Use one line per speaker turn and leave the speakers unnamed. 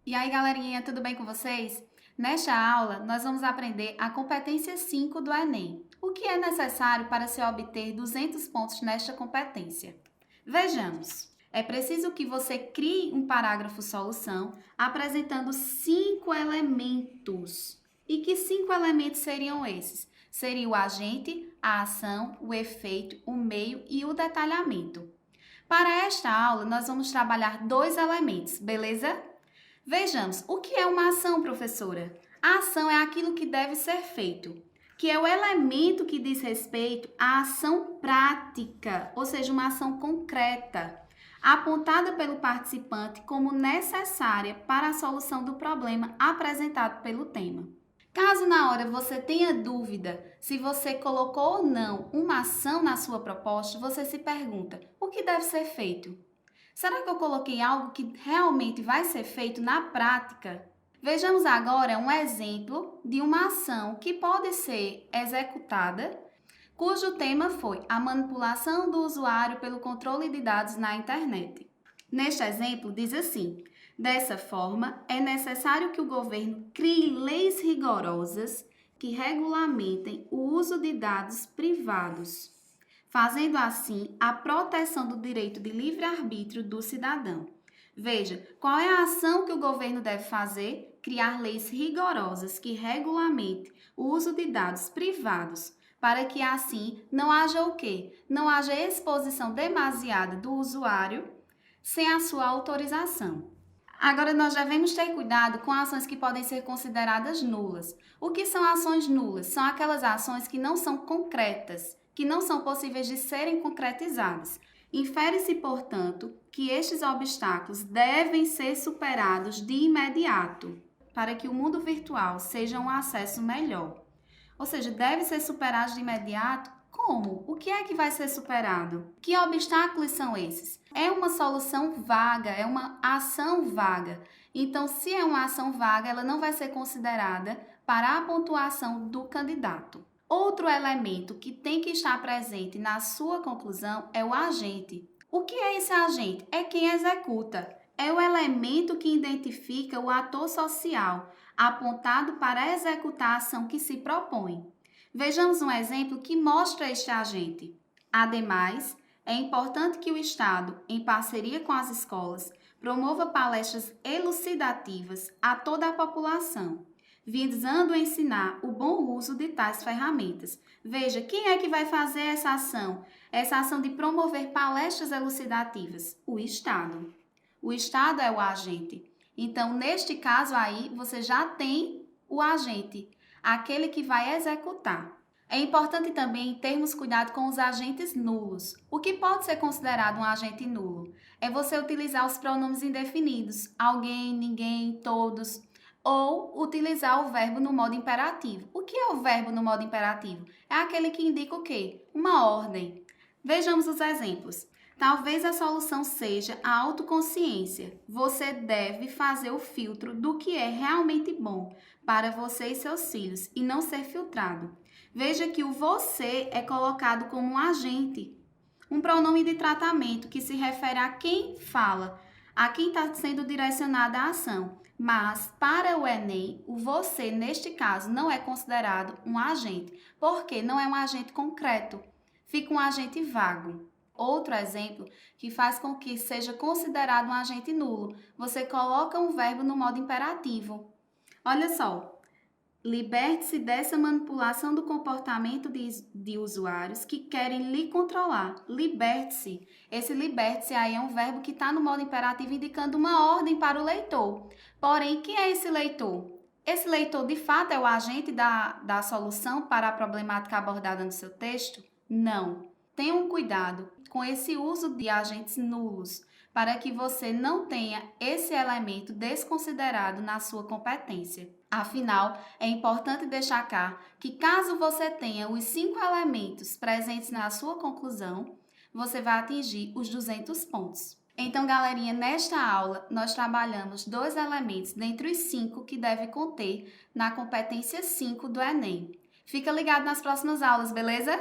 E aí, galerinha, tudo bem com vocês? Nesta aula, nós vamos aprender a competência 5 do Enem. O que é necessário para se obter 200 pontos nesta competência? Vejamos. É preciso que você crie um parágrafo solução apresentando 5 elementos. E que 5 elementos seriam esses? Seria o agente, a ação, o efeito, o meio e o detalhamento. Para esta aula, nós vamos trabalhar 2 elementos, beleza? Vejamos, o que é uma ação, professora? A ação é aquilo que deve ser feito, que é o elemento que diz respeito à ação prática, ou seja, uma ação concreta, apontada pelo participante como necessária para a solução do problema apresentado pelo tema. Caso na hora você tenha dúvida se você colocou ou não uma ação na sua proposta, você se pergunta: o que deve ser feito? Será que eu coloquei algo que realmente vai ser feito na prática? Vejamos agora um exemplo de uma ação que pode ser executada, cujo tema foi a manipulação do usuário pelo controle de dados na internet. Neste exemplo, diz assim: dessa forma, é necessário que o governo crie leis rigorosas que regulamentem o uso de dados privados, fazendo assim a proteção do direito de livre-arbítrio do cidadão. Veja, qual é a ação que o governo deve fazer? Criar leis rigorosas que regulamentem o uso de dados privados, para que assim não haja o quê? Não haja exposição demasiada do usuário sem a sua autorização. Agora, nós devemos ter cuidado com ações que podem ser consideradas nulas. O que são ações nulas? São aquelas ações que não são concretas, que não são possíveis de serem concretizadas. Infere-se, portanto, que estes obstáculos devem ser superados de imediato, para que o mundo virtual seja um acesso melhor. Ou seja, deve ser superado de imediato. Como? O que é que vai ser superado? Que obstáculos são esses? É uma solução vaga, é uma ação vaga. Então, se é uma ação vaga, ela não vai ser considerada para a pontuação do candidato. Outro elemento que tem que estar presente na sua conclusão é o agente. O que é esse agente? É quem executa. É o elemento que identifica o ator social, apontado para executar a ação que se propõe. Vejamos um exemplo que mostra este agente. Ademais, é importante que o Estado, em parceria com as escolas, promova palestras elucidativas a toda a população, visando ensinar o bom uso de tais ferramentas. Veja, quem é que vai fazer essa ação? Essa ação de promover palestras elucidativas? O Estado. O Estado é o agente. Então, neste caso aí, você já tem o agente, aquele que vai executar. É importante também termos cuidado com os agentes nulos. O que pode ser considerado um agente nulo? É você utilizar os pronomes indefinidos, alguém, ninguém, todos, ou utilizar o verbo no modo imperativo. O que é o verbo no modo imperativo? É aquele que indica o quê? Uma ordem. Vejamos os exemplos. Talvez a solução seja a autoconsciência. Você deve fazer o filtro do que é realmente bom para você e seus filhos e não ser filtrado. Veja que o você é colocado como um agente, um pronome de tratamento que se refere a quem fala, a quem está sendo direcionada a ação. Mas, para o Enem, o você, neste caso, não é considerado um agente, porque não é um agente concreto, fica um agente vago. Outro exemplo que faz com que seja considerado um agente nulo, você coloca um verbo no modo imperativo. Olha só, liberte-se dessa manipulação do comportamento de usuários que querem lhe controlar. Liberte-se. Esse liberte-se aí é um verbo que está no modo imperativo indicando uma ordem para o leitor. Porém, quem é esse leitor? Esse leitor, de fato, é o agente da solução para a problemática abordada no seu texto? Não. Tenham cuidado com esse uso de agentes nulos, para que você não tenha esse elemento desconsiderado na sua competência. Afinal, é importante destacar que caso você tenha os 5 elementos presentes na sua conclusão, você vai atingir os 200 pontos. Então, galerinha, nesta aula nós trabalhamos 2 elementos dentre os 5 que deve conter na competência 5 do Enem. Fica ligado nas próximas aulas, beleza?